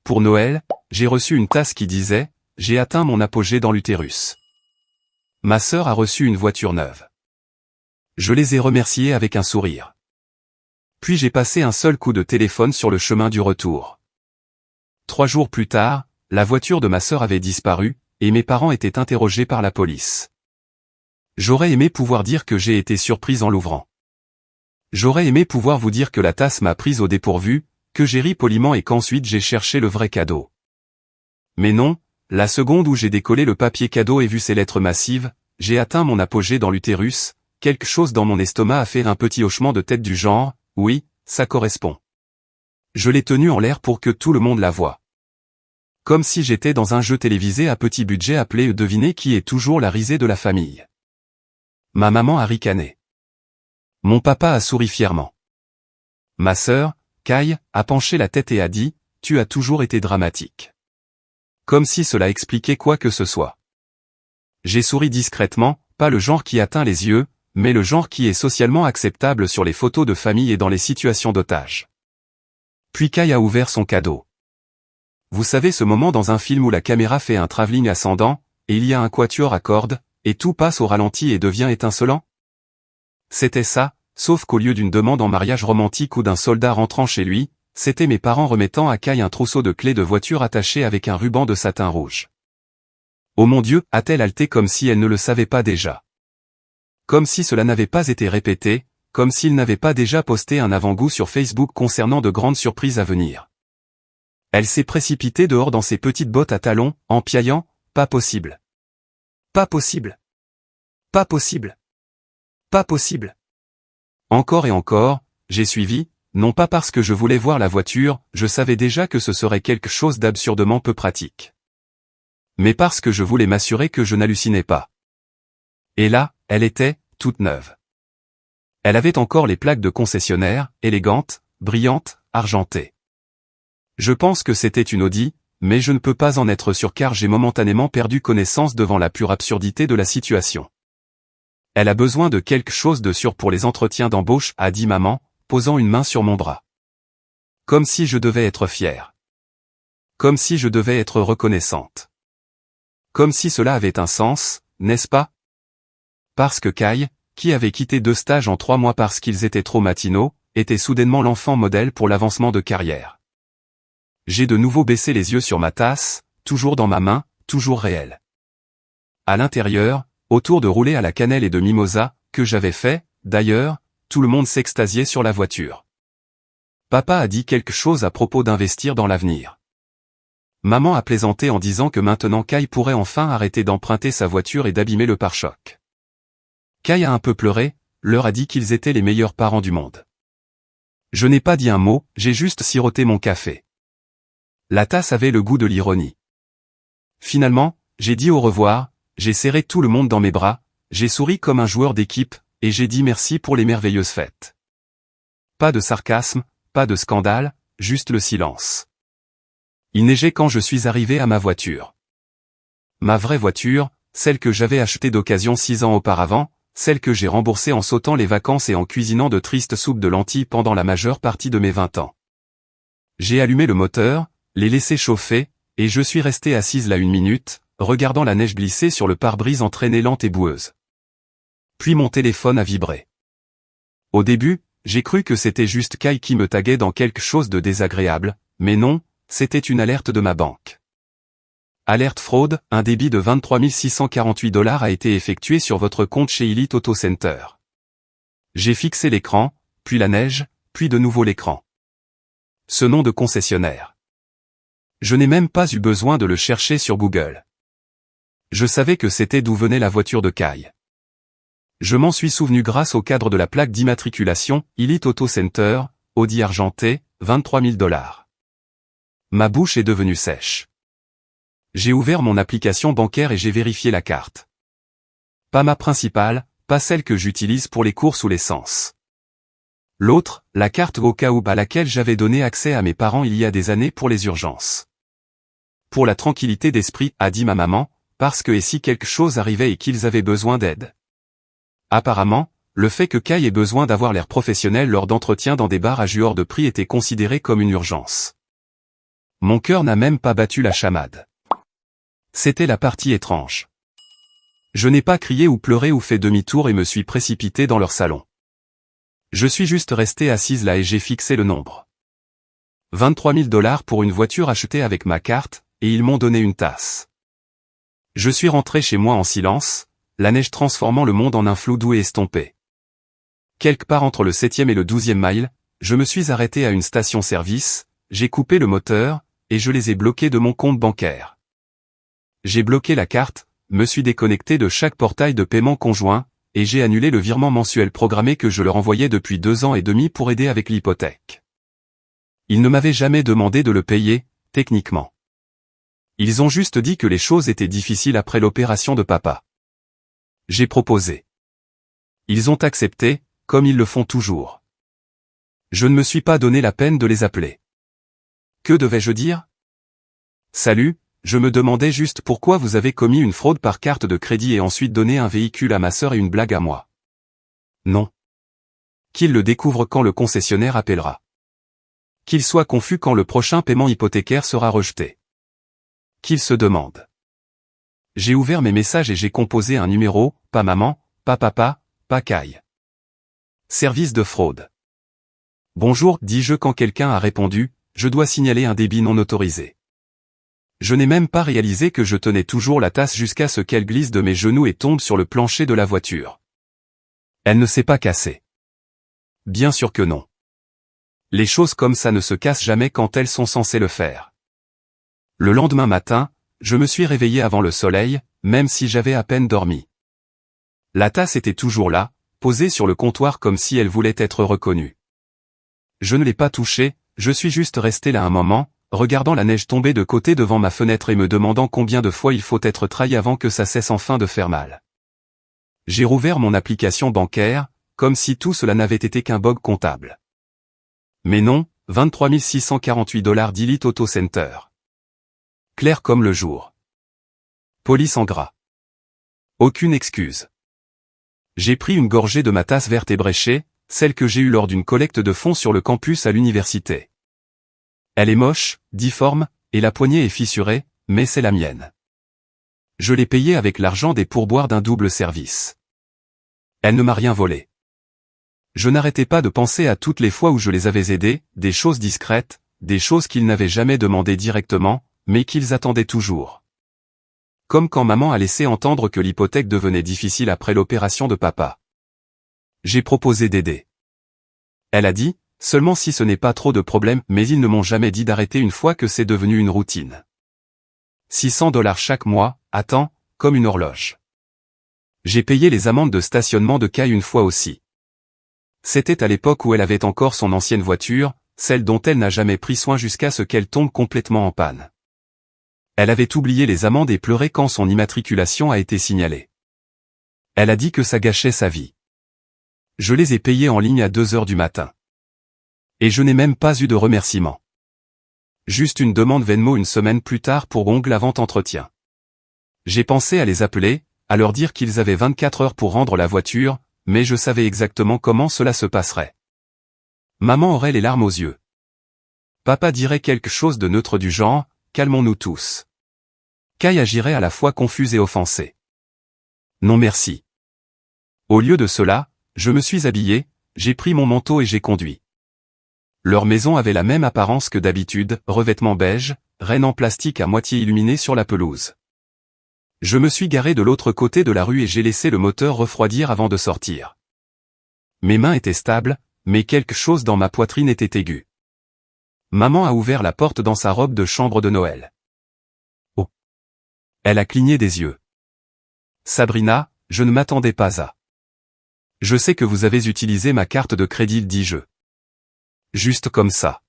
pour Noël, j'ai reçu une tasse qui disait « J'ai atteint mon apogée dans l'utérus ». Ma sœur a reçu une voiture neuve. Je les ai remerciés avec un sourire. Puis j'ai passé un seul coup de téléphone sur le chemin du retour. 3 jours plus tard, la voiture de ma sœur avait disparu, et mes parents étaient interrogés par la police. J'aurais aimé pouvoir dire que j'ai été surprise en l'ouvrant. J'aurais aimé pouvoir vous dire que la tasse m'a prise au dépourvu, que j'ai ri poliment et qu'ensuite j'ai cherché le vrai cadeau. Mais non, la seconde où j'ai décollé le papier cadeau et vu ces lettres massives, j'ai atteint mon apogée dans l'utérus, quelque chose dans mon estomac a fait un petit hochement de tête du genre, oui, ça correspond. Je l'ai tenu en l'air pour que tout le monde la voie. Comme si j'étais dans un jeu télévisé à petit budget appelé Devinez qui est toujours la risée de la famille. Ma maman a ricané. Mon papa a souri fièrement. Ma sœur, Kai, a penché la tête et a dit « Tu as toujours été dramatique ». Comme si cela expliquait quoi que ce soit. J'ai souri discrètement, pas le genre qui atteint les yeux, mais le genre qui est socialement acceptable sur les photos de famille et dans les situations d'otage. Puis Kai a ouvert son cadeau. Vous savez ce moment dans un film où la caméra fait un travelling ascendant, et il y a un quatuor à cordes, et tout passe au ralenti et devient étincelant? C'était ça, sauf qu'au lieu d'une demande en mariage romantique ou d'un soldat rentrant chez lui, c'était mes parents remettant à Kai un trousseau de clés de voiture attaché avec un ruban de satin rouge. Oh mon Dieu, a-t-elle haleté comme si elle ne le savait pas déjà. Comme si cela n'avait pas été répété, comme s'il n'avait pas déjà posté un avant-goût sur Facebook concernant de grandes surprises à venir. Elle s'est précipitée dehors dans ses petites bottes à talons, en piaillant, pas possible. Pas possible. Pas possible. Pas possible. Encore et encore, j'ai suivi, non pas parce que je voulais voir la voiture, je savais déjà que ce serait quelque chose d'absurdement peu pratique. Mais parce que je voulais m'assurer que je n'hallucinais pas. Et là, elle était, toute neuve. Elle avait encore les plaques de concessionnaire, élégantes, brillantes, argentées. Je pense que c'était une Audi, mais je ne peux pas en être sûr car j'ai momentanément perdu connaissance devant la pure absurdité de la situation. Elle a besoin de quelque chose de sûr pour les entretiens d'embauche, a dit maman, posant une main sur mon bras. Comme si je devais être fière. Comme si je devais être reconnaissante. Comme si cela avait un sens, n'est-ce pas? Parce que Kai, qui avait quitté 2 stages en 3 mois parce qu'ils étaient trop matinaux, était soudainement l'enfant modèle pour l'avancement de carrière. J'ai de nouveau baissé les yeux sur ma tasse, toujours dans ma main, toujours réelle. À l'intérieur, autour de rouler à la cannelle et de mimosa, que j'avais fait, d'ailleurs, tout le monde s'extasiait sur la voiture. Papa a dit quelque chose à propos d'investir dans l'avenir. Maman a plaisanté en disant que maintenant Kai pourrait enfin arrêter d'emprunter sa voiture et d'abîmer le pare-choc. Kai a un peu pleuré, leur a dit qu'ils étaient les meilleurs parents du monde. Je n'ai pas dit un mot, j'ai juste siroté mon café. La tasse avait le goût de l'ironie. Finalement, j'ai dit au revoir, j'ai serré tout le monde dans mes bras, j'ai souri comme un joueur d'équipe, et j'ai dit merci pour les merveilleuses fêtes. Pas de sarcasme, pas de scandale, juste le silence. Il neigeait quand je suis arrivé à ma voiture. Ma vraie voiture, celle que j'avais achetée d'occasion 6 ans auparavant, celle que j'ai remboursée en sautant les vacances et en cuisinant de tristes soupes de lentilles pendant la majeure partie de mes 20 ans. J'ai allumé le moteur, les laissé chauffer, et je suis resté assise là 1 minute, regardant la neige glisser sur le pare-brise en traînée lente et boueuse. Puis mon téléphone a vibré. Au début, j'ai cru que c'était juste Kai qui me taguait dans quelque chose de désagréable, mais non, c'était une alerte de ma banque. Alerte fraude, un débit de 23 648 $ a été effectué sur votre compte chez Elite Auto Center. J'ai fixé l'écran, puis la neige, puis de nouveau l'écran. Ce nom de concessionnaire. Je n'ai même pas eu besoin de le chercher sur Google. Je savais que c'était d'où venait la voiture de Kai. Je m'en suis souvenu grâce au cadre de la plaque d'immatriculation, Elite Auto Center, Audi argenté, 23 000 $. Ma bouche est devenue sèche. J'ai ouvert mon application bancaire et j'ai vérifié la carte. Pas ma principale, pas celle que j'utilise pour les courses ou l'essence. L'autre, la carte au cas où à laquelle j'avais donné accès à mes parents il y a des années pour les urgences. Pour la tranquillité d'esprit, a dit ma maman, parce que et si quelque chose arrivait et qu'ils avaient besoin d'aide. Apparemment, le fait que Kai ait besoin d'avoir l'air professionnel lors d'entretiens dans des bars à jus hors de prix était considéré comme une urgence. Mon cœur n'a même pas battu la chamade. C'était la partie étrange. Je n'ai pas crié ou pleuré ou fait demi-tour et me suis précipité dans leur salon. Je suis juste resté assise là et j'ai fixé le nombre. 23 000 $ pour une voiture achetée avec ma carte, et ils m'ont donné une tasse. Je suis rentré chez moi en silence, la neige transformant le monde en un flou doux et estompé. Quelque part entre le 7e et le 12e mile, je me suis arrêté à une station-service, j'ai coupé le moteur, et je les ai bloqués de mon compte bancaire. J'ai bloqué la carte, me suis déconnecté de chaque portail de paiement conjoint, et j'ai annulé le virement mensuel programmé que je leur envoyais depuis 2 ans et demi pour aider avec l'hypothèque. Ils ne m'avaient jamais demandé de le payer, techniquement. Ils ont juste dit que les choses étaient difficiles après l'opération de papa. J'ai proposé. Ils ont accepté, comme ils le font toujours. Je ne me suis pas donné la peine de les appeler. Que devais-je dire? Salut, je me demandais juste pourquoi vous avez commis une fraude par carte de crédit et ensuite donné un véhicule à ma sœur et une blague à moi. Non. Qu'il le découvre quand le concessionnaire appellera. Qu'il soit confus quand le prochain paiement hypothécaire sera rejeté. Qu'il se demande. J'ai ouvert mes messages et j'ai composé un numéro, pas maman, pas papa, pas Kai. Service de fraude. Bonjour, dis-je quand quelqu'un a répondu, je dois signaler un débit non autorisé. Je n'ai même pas réalisé que je tenais toujours la tasse jusqu'à ce qu'elle glisse de mes genoux et tombe sur le plancher de la voiture. Elle ne s'est pas cassée. Bien sûr que non. Les choses comme ça ne se cassent jamais quand elles sont censées le faire. Le lendemain matin, je me suis réveillé avant le soleil, même si j'avais à peine dormi. La tasse était toujours là, posée sur le comptoir comme si elle voulait être reconnue. Je ne l'ai pas touchée, je suis juste resté là un moment, regardant la neige tomber de côté devant ma fenêtre et me demandant combien de fois il faut être trahi avant que ça cesse enfin de faire mal. J'ai rouvert mon application bancaire, comme si tout cela n'avait été qu'un bug comptable. Mais non, 23 648 $ Delete Auto Center. Clair comme le jour. Police en gras. Aucune excuse. J'ai pris une gorgée de ma tasse verte ébréchée, celle que j'ai eue lors d'une collecte de fonds sur le campus à l'université. Elle est moche, difforme, et la poignée est fissurée, mais c'est la mienne. Je l'ai payée avec l'argent des pourboires d'un double service. Elle ne m'a rien volé. Je n'arrêtais pas de penser à toutes les fois où je les avais aidés, des choses discrètes, des choses qu'ils n'avaient jamais demandées directement, mais qu'ils attendaient toujours. Comme quand maman a laissé entendre que l'hypothèque devenait difficile après l'opération de papa. J'ai proposé d'aider. Elle a dit, seulement si ce n'est pas trop de problème, mais ils ne m'ont jamais dit d'arrêter une fois que c'est devenu une routine. 600 $ chaque mois, attends, comme une horloge. J'ai payé les amendes de stationnement de Kai une fois aussi. C'était à l'époque où elle avait encore son ancienne voiture, celle dont elle n'a jamais pris soin jusqu'à ce qu'elle tombe complètement en panne. Elle avait oublié les amendes et pleuré quand son immatriculation a été signalée. Elle a dit que ça gâchait sa vie. Je les ai payés en ligne à 2 heures du matin. Et je n'ai même pas eu de remerciement. Juste une demande Venmo une semaine plus tard pour ongle avant entretien. J'ai pensé à les appeler, à leur dire qu'ils avaient 24 heures pour rendre la voiture, mais je savais exactement comment cela se passerait. Maman aurait les larmes aux yeux. Papa dirait quelque chose de neutre du genre, calmons-nous tous. Kai agirait à la fois confus et offensé. Non merci. Au lieu de cela, je me suis habillé, j'ai pris mon manteau et j'ai conduit. Leur maison avait la même apparence que d'habitude, revêtement beige, rêne en plastique à moitié illuminé sur la pelouse. Je me suis garé de l'autre côté de la rue et j'ai laissé le moteur refroidir avant de sortir. Mes mains étaient stables, mais quelque chose dans ma poitrine était aigu. Maman a ouvert la porte dans sa robe de chambre de Noël. Oh. Elle a cligné des yeux. Sabrina, je ne m'attendais pas à. Je sais que vous avez utilisé ma carte de crédit, dis-je. Juste comme ça.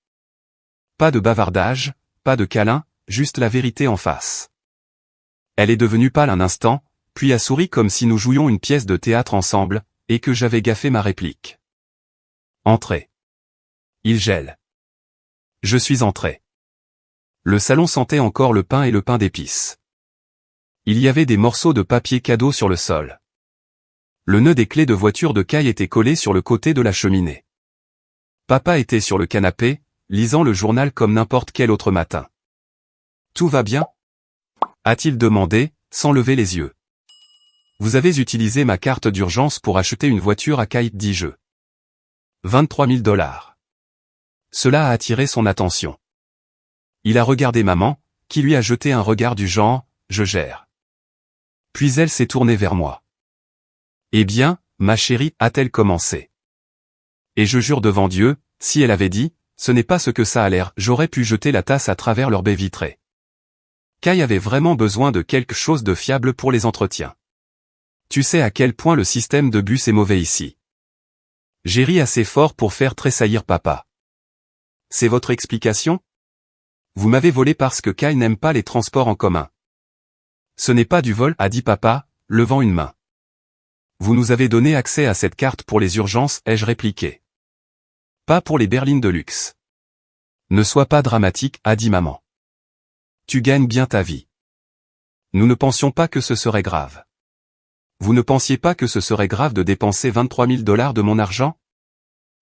Pas de bavardage, pas de câlin, juste la vérité en face. Elle est devenue pâle un instant, puis a souri comme si nous jouions une pièce de théâtre ensemble, et que j'avais gaffé ma réplique. Entrez. Il gèle. Je suis entré. Le salon sentait encore le pain et le pain d'épices. Il y avait des morceaux de papier cadeau sur le sol. Le nœud des clés de voiture de Kai était collé sur le côté de la cheminée. Papa était sur le canapé, lisant le journal comme n'importe quel autre matin. Tout va bien? A-t-il demandé, sans lever les yeux. Vous avez utilisé ma carte d'urgence pour acheter une voiture à Kay, dis-je. 23 000 $. Cela a attiré son attention. Il a regardé maman, qui lui a jeté un regard du genre, je gère. Puis elle s'est tournée vers moi. Eh bien, ma chérie, a-t-elle commencé. Et je jure devant Dieu, si elle avait dit, ce n'est pas ce que ça a l'air, j'aurais pu jeter la tasse à travers leur baie vitrée. Kay avait vraiment besoin de quelque chose de fiable pour les entretiens. Tu sais à quel point le système de bus est mauvais ici. J'ai ri assez fort pour faire tressaillir papa. C'est votre explication? Vous m'avez volé parce que Kay n'aime pas les transports en commun. Ce n'est pas du vol, a dit papa, levant une main. Vous nous avez donné accès à cette carte pour les urgences, ai-je répliqué. Pas pour les berlines de luxe. Ne sois pas dramatique, a dit maman. Tu gagnes bien ta vie. Nous ne pensions pas que ce serait grave. Vous ne pensiez pas que ce serait grave de dépenser 23 000 $ de mon argent?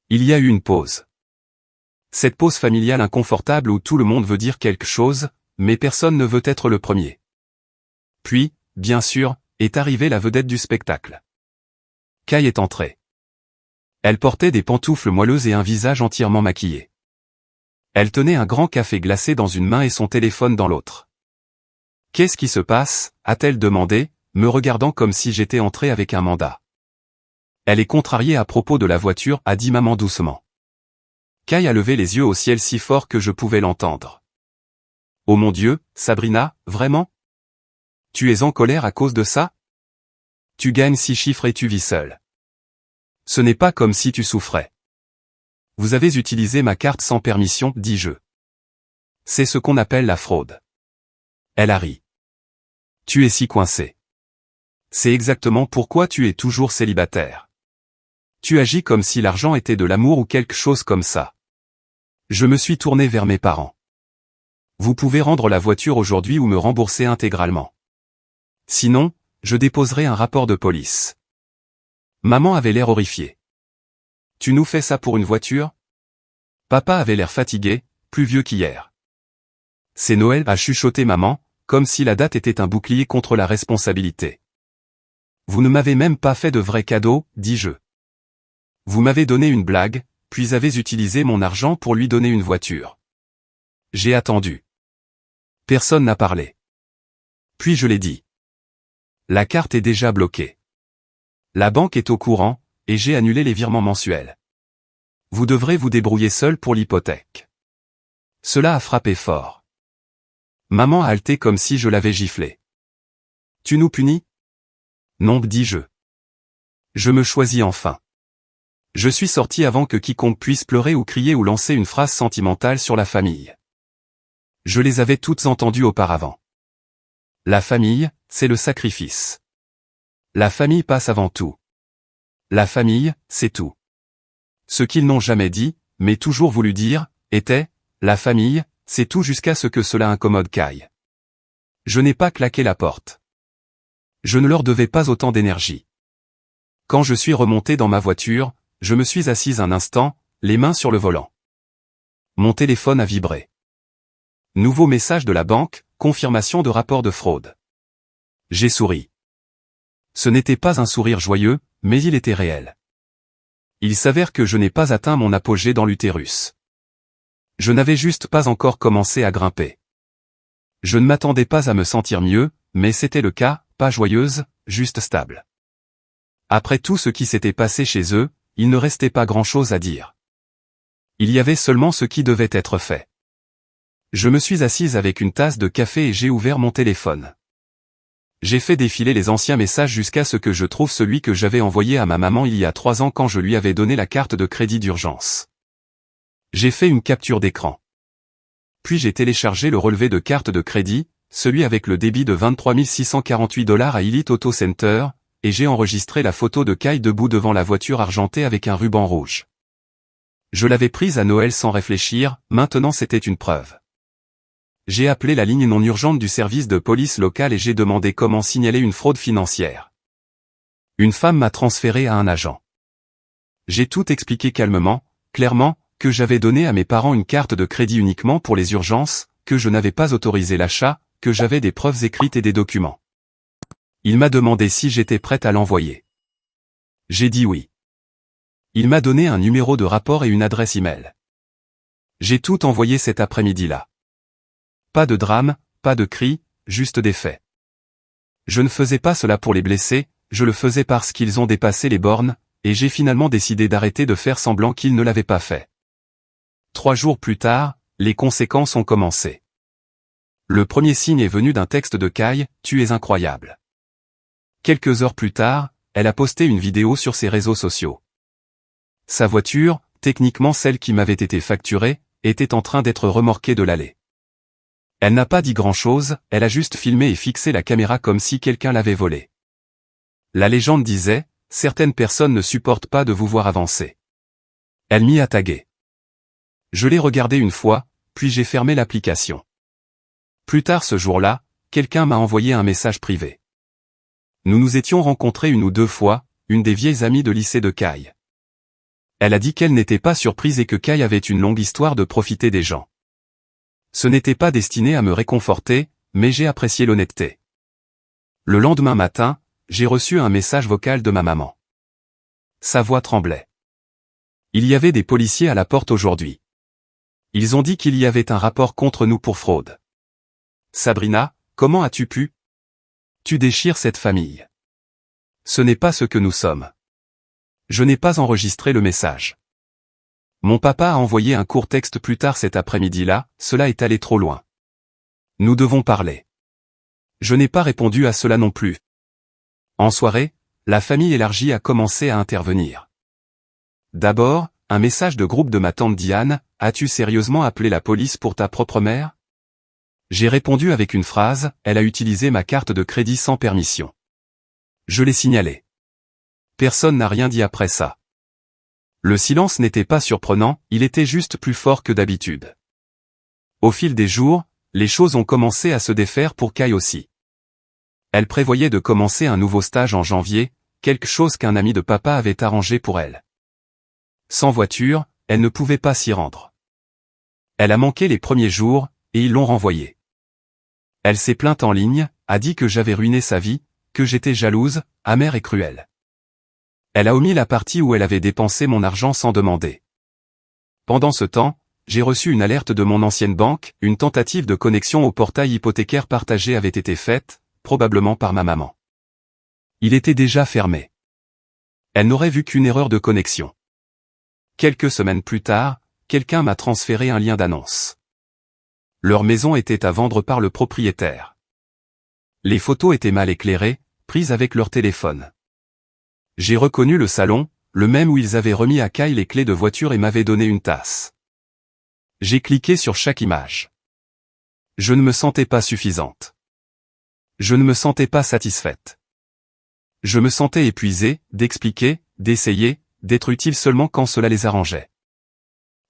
Il y a eu une pause. Cette pause familiale inconfortable où tout le monde veut dire quelque chose, mais personne ne veut être le premier. Puis, bien sûr, est arrivée la vedette du spectacle. Kay est entrée. Elle portait des pantoufles moelleuses et un visage entièrement maquillé. Elle tenait un grand café glacé dans une main et son téléphone dans l'autre. « Qu'est-ce qui se passe ?» a-t-elle demandé, me regardant comme si j'étais entré avec un mandat. « Elle est contrariée à propos de la voiture » a dit maman doucement. Kay a levé les yeux au ciel si fort que je pouvais l'entendre. « Oh mon Dieu, Sabrina, vraiment? Tu es en colère à cause de ça? Tu gagnes 6 chiffres et tu vis seule. Ce n'est pas comme si tu souffrais. Vous avez utilisé ma carte sans permission, dis-je. C'est ce qu'on appelle la fraude. Elle a ri. Tu es si coincé. C'est exactement pourquoi tu es toujours célibataire. Tu agis comme si l'argent était de l'amour ou quelque chose comme ça. Je me suis tourné vers mes parents. Vous pouvez rendre la voiture aujourd'hui ou me rembourser intégralement. Sinon, je déposerai un rapport de police. Maman avait l'air horrifiée. Tu nous fais ça pour une voiture? Papa avait l'air fatigué, plus vieux qu'hier. C'est Noël, a chuchoté maman, comme si la date était un bouclier contre la responsabilité. Vous ne m'avez même pas fait de vrai cadeau, dis-je. Vous m'avez donné une blague, puis avez utilisé mon argent pour lui donner une voiture. J'ai attendu. Personne n'a parlé. Puis je l'ai dit. La carte est déjà bloquée. La banque est au courant, et j'ai annulé les virements mensuels. Vous devrez vous débrouiller seul pour l'hypothèque. Cela a frappé fort. Maman a halté comme si je l'avais giflé. Tu nous punis? Non, dis-je. Je me choisis enfin. Je suis sorti avant que quiconque puisse pleurer ou crier ou lancer une phrase sentimentale sur la famille. Je les avais toutes entendues auparavant. La famille, c'est le sacrifice. La famille passe avant tout. La famille, c'est tout. Ce qu'ils n'ont jamais dit, mais toujours voulu dire, était, la famille, c'est tout jusqu'à ce que cela incommode Kay. Je n'ai pas claqué la porte. Je ne leur devais pas autant d'énergie. Quand je suis remonté dans ma voiture, je me suis assise un instant, les mains sur le volant. Mon téléphone a vibré. Nouveau message de la banque, confirmation de rapport de fraude. J'ai souri. Ce n'était pas un sourire joyeux, mais il était réel. Il s'avère que je n'ai pas atteint mon apogée dans l'utérus. Je n'avais juste pas encore commencé à grimper. Je ne m'attendais pas à me sentir mieux, mais c'était le cas, pas joyeuse, juste stable. Après tout ce qui s'était passé chez eux, il ne restait pas grand-chose à dire. Il y avait seulement ce qui devait être fait. Je me suis assise avec une tasse de café et j'ai ouvert mon téléphone. J'ai fait défiler les anciens messages jusqu'à ce que je trouve celui que j'avais envoyé à ma maman il y a 3 ans quand je lui avais donné la carte de crédit d'urgence. J'ai fait une capture d'écran. Puis j'ai téléchargé le relevé de carte de crédit, celui avec le débit de 23 648 $ à Elite Auto Center, et j'ai enregistré la photo de Kay debout devant la voiture argentée avec un ruban rouge. Je l'avais prise à Noël sans réfléchir, maintenant c'était une preuve. J'ai appelé la ligne non urgente du service de police local et j'ai demandé comment signaler une fraude financière. Une femme m'a transféré à un agent. J'ai tout expliqué calmement, clairement, que j'avais donné à mes parents une carte de crédit uniquement pour les urgences, que je n'avais pas autorisé l'achat, que j'avais des preuves écrites et des documents. Il m'a demandé si j'étais prête à l'envoyer. J'ai dit oui. Il m'a donné un numéro de rapport et une adresse email. J'ai tout envoyé cet après-midi-là. Pas de drame, pas de cris, juste des faits. Je ne faisais pas cela pour les blesser, je le faisais parce qu'ils ont dépassé les bornes, et j'ai finalement décidé d'arrêter de faire semblant qu'ils ne l'avaient pas fait. 3 jours plus tard, les conséquences ont commencé. Le premier signe est venu d'un texte de Kai, « Tu es incroyable ». Quelques heures plus tard, elle a posté une vidéo sur ses réseaux sociaux. Sa voiture, techniquement celle qui m'avait été facturée, était en train d'être remorquée de l'allée. Elle n'a pas dit grand-chose, elle a juste filmé et fixé la caméra comme si quelqu'un l'avait volée. La légende disait, « Certaines personnes ne supportent pas de vous voir avancer ». Elle m'y a tagué. Je l'ai regardé une fois, puis j'ai fermé l'application. Plus tard ce jour-là, quelqu'un m'a envoyé un message privé. Nous nous étions rencontrés 1 ou 2 fois, une des vieilles amies de lycée de Kai. Elle a dit qu'elle n'était pas surprise et que Kai avait une longue histoire de profiter des gens. Ce n'était pas destiné à me réconforter, mais j'ai apprécié l'honnêteté. Le lendemain matin, j'ai reçu un message vocal de ma maman. Sa voix tremblait. Il y avait des policiers à la porte aujourd'hui. Ils ont dit qu'il y avait un rapport contre nous pour fraude. Sabrina, comment as-tu pu? Tu déchires cette famille. Ce n'est pas ce que nous sommes. Je n'ai pas enregistré le message. Mon papa a envoyé un court texte plus tard cet après-midi-là, cela est allé trop loin. Nous devons parler. Je n'ai pas répondu à cela non plus. En soirée, la famille élargie a commencé à intervenir. D'abord, un message de groupe de ma tante Diane, « As-tu sérieusement appelé la police pour ta propre mère ?» J'ai répondu avec une phrase, « Elle a utilisé ma carte de crédit sans permission. » Je l'ai signalé. Personne n'a rien dit après ça. Le silence n'était pas surprenant, il était juste plus fort que d'habitude. Au fil des jours, les choses ont commencé à se défaire pour Kai aussi. Elle prévoyait de commencer un nouveau stage en janvier, quelque chose qu'un ami de papa avait arrangé pour elle. Sans voiture, elle ne pouvait pas s'y rendre. Elle a manqué les premiers jours, et ils l'ont renvoyée. Elle s'est plainte en ligne, a dit que j'avais ruiné sa vie, que j'étais jalouse, amère et cruelle. Elle a omis la partie où elle avait dépensé mon argent sans demander. Pendant ce temps, j'ai reçu une alerte de mon ancienne banque, une tentative de connexion au portail hypothécaire partagé avait été faite, probablement par ma maman. Il était déjà fermé. Elle n'aurait vu qu'une erreur de connexion. Quelques semaines plus tard, quelqu'un m'a transféré un lien d'annonce. Leur maison était à vendre par le propriétaire. Les photos étaient mal éclairées, prises avec leur téléphone. J'ai reconnu le salon, le même où ils avaient remis à Kai les clés de voiture et m'avaient donné une tasse. J'ai cliqué sur chaque image. Je ne me sentais pas suffisante. Je ne me sentais pas satisfaite. Je me sentais épuisé, d'expliquer, d'essayer, d'être utile seulement quand cela les arrangeait.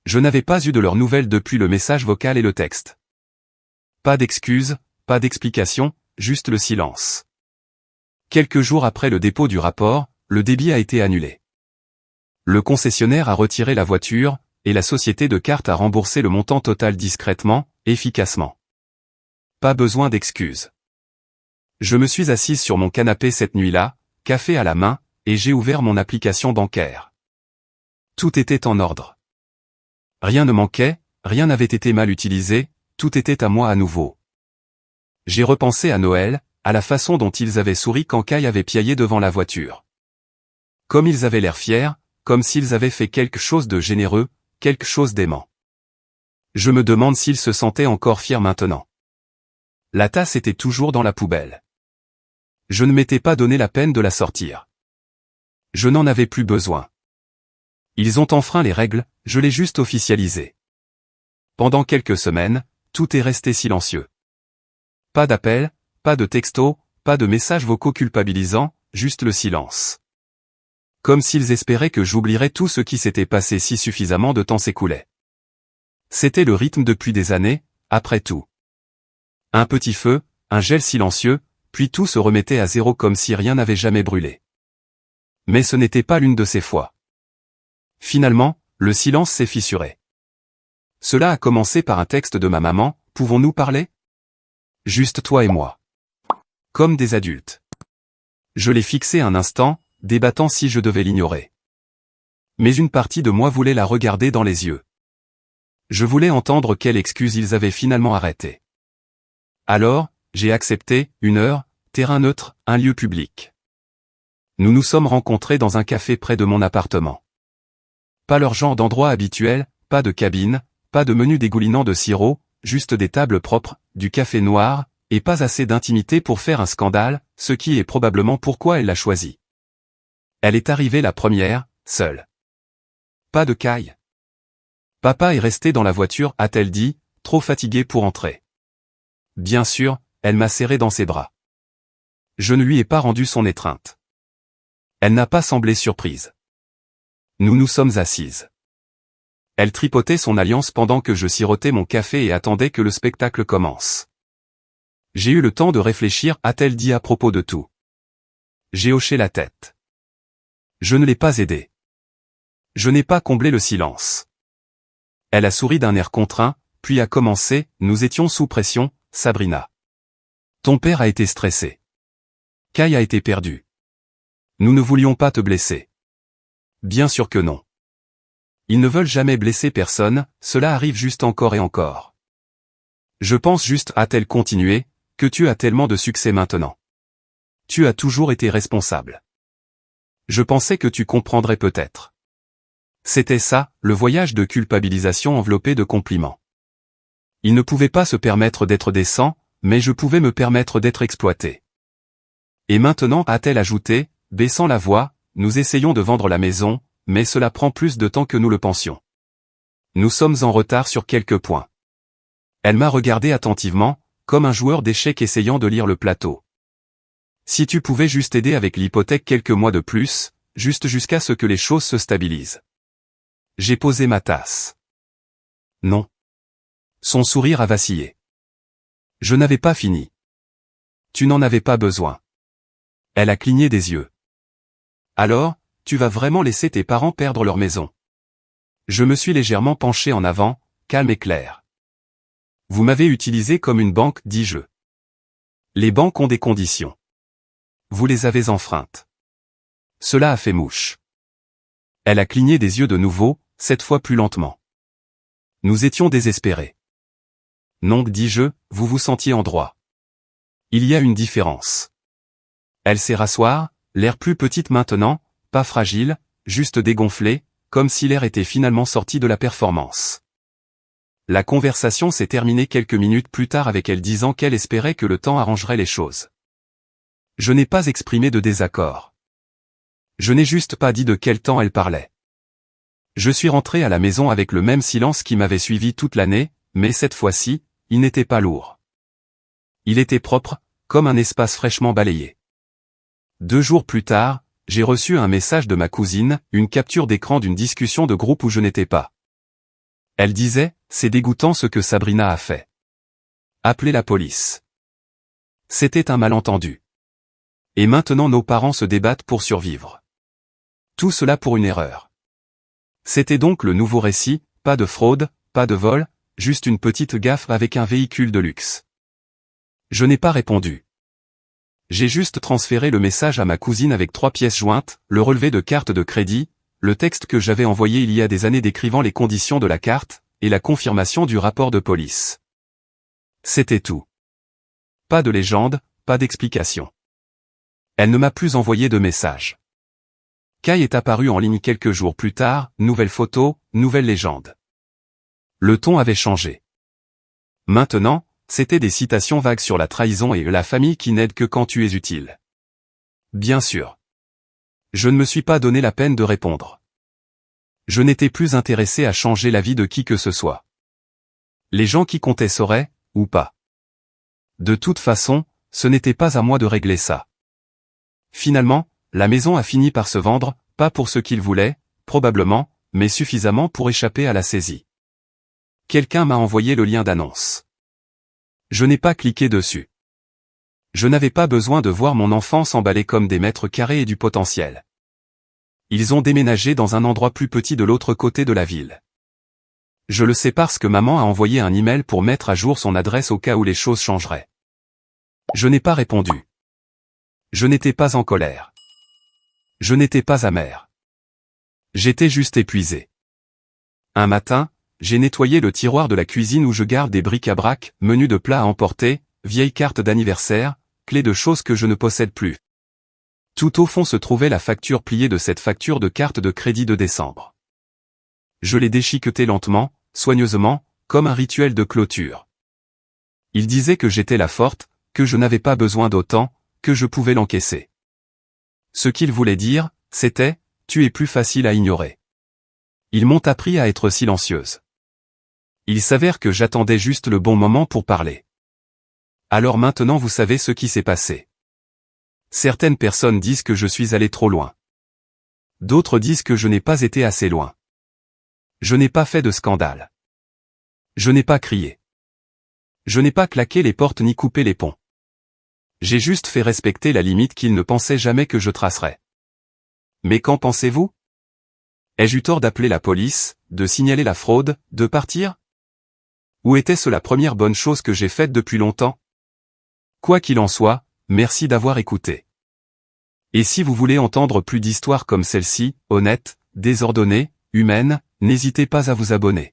Je n'avais pas eu de leurs nouvelles depuis le message vocal et le texte. Pas d'excuses, pas d'explications, juste le silence. Quelques jours après le dépôt du rapport, le débit a été annulé. Le concessionnaire a retiré la voiture, et la société de cartes a remboursé le montant total discrètement, efficacement. Pas besoin d'excuses. Je me suis assise sur mon canapé cette nuit-là, café à la main, et j'ai ouvert mon application bancaire. Tout était en ordre. Rien ne manquait, rien n'avait été mal utilisé, tout était à moi à nouveau. J'ai repensé à Noël, à la façon dont ils avaient souri quand Kai avait piaillé devant la voiture. Comme ils avaient l'air fiers, comme s'ils avaient fait quelque chose de généreux, quelque chose d'aimant. Je me demande s'ils se sentaient encore fiers maintenant. La tasse était toujours dans la poubelle. Je ne m'étais pas donné la peine de la sortir. Je n'en avais plus besoin. Ils ont enfreint les règles, je l'ai juste officialisé. Pendant quelques semaines, tout est resté silencieux. Pas d'appel, pas de texto, pas de messages vocaux culpabilisants, juste le silence. Comme s'ils espéraient que j'oublierais tout ce qui s'était passé si suffisamment de temps s'écoulait. C'était le rythme depuis des années, après tout. Un petit feu, un gel silencieux, puis tout se remettait à zéro comme si rien n'avait jamais brûlé. Mais ce n'était pas l'une de ces fois. Finalement, le silence s'est fissuré. Cela a commencé par un texte de ma maman, pouvons-nous parler? Juste toi et moi. Comme des adultes. Je l'ai fixé un instant, débattant si je devais l'ignorer. Mais une partie de moi voulait la regarder dans les yeux. Je voulais entendre quelle excuse ils avaient finalement arrêté. Alors, j'ai accepté, 1 heure, terrain neutre, un lieu public. Nous nous sommes rencontrés dans un café près de mon appartement. Pas leur genre d'endroit habituel, pas de cabine, pas de menu dégoulinant de sirop, juste des tables propres, du café noir, et pas assez d'intimité pour faire un scandale, ce qui est probablement pourquoi elle l'a choisi. Elle est arrivée la première, seule. Pas de caille. Papa est resté dans la voiture, a-t-elle dit, trop fatiguée pour entrer. Bien sûr, elle m'a serré dans ses bras. Je ne lui ai pas rendu son étreinte. Elle n'a pas semblé surprise. Nous nous sommes assises. Elle tripotait son alliance pendant que je sirotais mon café et attendais que le spectacle commence. J'ai eu le temps de réfléchir, a-t-elle dit à propos de tout. J'ai hoché la tête. Je ne l'ai pas aidée. Je n'ai pas comblé le silence. Elle a souri d'un air contraint, puis a commencé, nous étions sous pression, Sabrina. Ton père a été stressé. Kai a été perdu. Nous ne voulions pas te blesser. Bien sûr que non. Ils ne veulent jamais blesser personne, cela arrive juste encore et encore. Je pense juste, a-t-elle continué, que tu as tellement de succès maintenant. Tu as toujours été responsable. Je pensais que tu comprendrais peut-être. C'était ça, le voyage de culpabilisation enveloppé de compliments. Il ne pouvait pas se permettre d'être décent, mais je pouvais me permettre d'être exploité. Et maintenant, a-t-elle ajouté, baissant la voix, nous essayons de vendre la maison, mais cela prend plus de temps que nous le pensions. Nous sommes en retard sur quelques points. Elle m'a regardé attentivement, comme un joueur d'échecs essayant de lire le plateau. Si tu pouvais juste aider avec l'hypothèque quelques mois de plus, juste jusqu'à ce que les choses se stabilisent. J'ai posé ma tasse. Non. Son sourire a vacillé. Je n'avais pas fini. Tu n'en avais pas besoin. Elle a cligné des yeux. Alors, tu vas vraiment laisser tes parents perdre leur maison. Je me suis légèrement penché en avant, calme et clair. Vous m'avez utilisé comme une banque, dis-je. Les banques ont des conditions. Vous les avez enfreintes. Cela a fait mouche. Elle a cligné des yeux de nouveau, cette fois plus lentement. Nous étions désespérés. Non, dis-je, vous vous sentiez en droit. Il y a une différence. Elle s'est rasseoir, l'air plus petite maintenant, pas fragile, juste dégonflée, comme si l'air était finalement sorti de la performance. La conversation s'est terminée quelques minutes plus tard avec elle disant qu'elle espérait que le temps arrangerait les choses. Je n'ai pas exprimé de désaccord. Je n'ai juste pas dit de quel temps elle parlait. Je suis rentré à la maison avec le même silence qui m'avait suivi toute l'année, mais cette fois-ci, il n'était pas lourd. Il était propre, comme un espace fraîchement balayé. 2 jours plus tard, j'ai reçu un message de ma cousine, une capture d'écran d'une discussion de groupe où je n'étais pas. Elle disait, c'est dégoûtant ce que Sabrina a fait. Appelez la police. C'était un malentendu. Et maintenant nos parents se débattent pour survivre. Tout cela pour une erreur. C'était donc le nouveau récit, pas de fraude, pas de vol, juste une petite gaffe avec un véhicule de luxe. Je n'ai pas répondu. J'ai juste transféré le message à ma cousine avec 3 pièces jointes, le relevé de carte de crédit, le texte que j'avais envoyé il y a des années décrivant les conditions de la carte, et la confirmation du rapport de police. C'était tout. Pas de légende, pas d'explication. Elle ne m'a plus envoyé de message. Kai est apparu en ligne quelques jours plus tard, nouvelle photo, nouvelle légende. Le ton avait changé. Maintenant, c'était des citations vagues sur la trahison et la famille qui n'aident que quand tu es utile. Bien sûr. Je ne me suis pas donné la peine de répondre. Je n'étais plus intéressé à changer la vie de qui que ce soit. Les gens qui comptaient sauraient, ou pas. De toute façon, ce n'était pas à moi de régler ça. Finalement, la maison a fini par se vendre, pas pour ce qu'ils voulaient, probablement, mais suffisamment pour échapper à la saisie. Quelqu'un m'a envoyé le lien d'annonce. Je n'ai pas cliqué dessus. Je n'avais pas besoin de voir mon enfant s'emballer comme des mètres carrés et du potentiel. Ils ont déménagé dans un endroit plus petit de l'autre côté de la ville. Je le sais parce que maman a envoyé un email pour mettre à jour son adresse au cas où les choses changeraient. Je n'ai pas répondu. Je n'étais pas en colère. Je n'étais pas amer. J'étais juste épuisé. Un matin, j'ai nettoyé le tiroir de la cuisine où je garde des bric-à-brac, menus de plats à emporter, vieilles cartes d'anniversaire, clés de choses que je ne possède plus. Tout au fond se trouvait la facture pliée de cette facture de carte de crédit de décembre. Je l'ai déchiquetée lentement, soigneusement, comme un rituel de clôture. Il disait que j'étais la forte, que je n'avais pas besoin d'autant, que je pouvais l'encaisser. Ce qu'il voulait dire, c'était « tu es plus facile à ignorer ». Ils m'ont appris à être silencieuse. Il s'avère que j'attendais juste le bon moment pour parler. Alors maintenant vous savez ce qui s'est passé. Certaines personnes disent que je suis allé trop loin. D'autres disent que je n'ai pas été assez loin. Je n'ai pas fait de scandale. Je n'ai pas crié. Je n'ai pas claqué les portes ni coupé les ponts. J'ai juste fait respecter la limite qu'ils ne pensaient jamais que je tracerais. Mais qu'en pensez-vous? Ai-je eu tort d'appeler la police, de signaler la fraude, de partir? Ou était-ce la première bonne chose que j'ai faite depuis longtemps? Quoi qu'il en soit, merci d'avoir écouté. Et si vous voulez entendre plus d'histoires comme celle-ci, honnêtes, désordonnées, humaines, n'hésitez pas à vous abonner.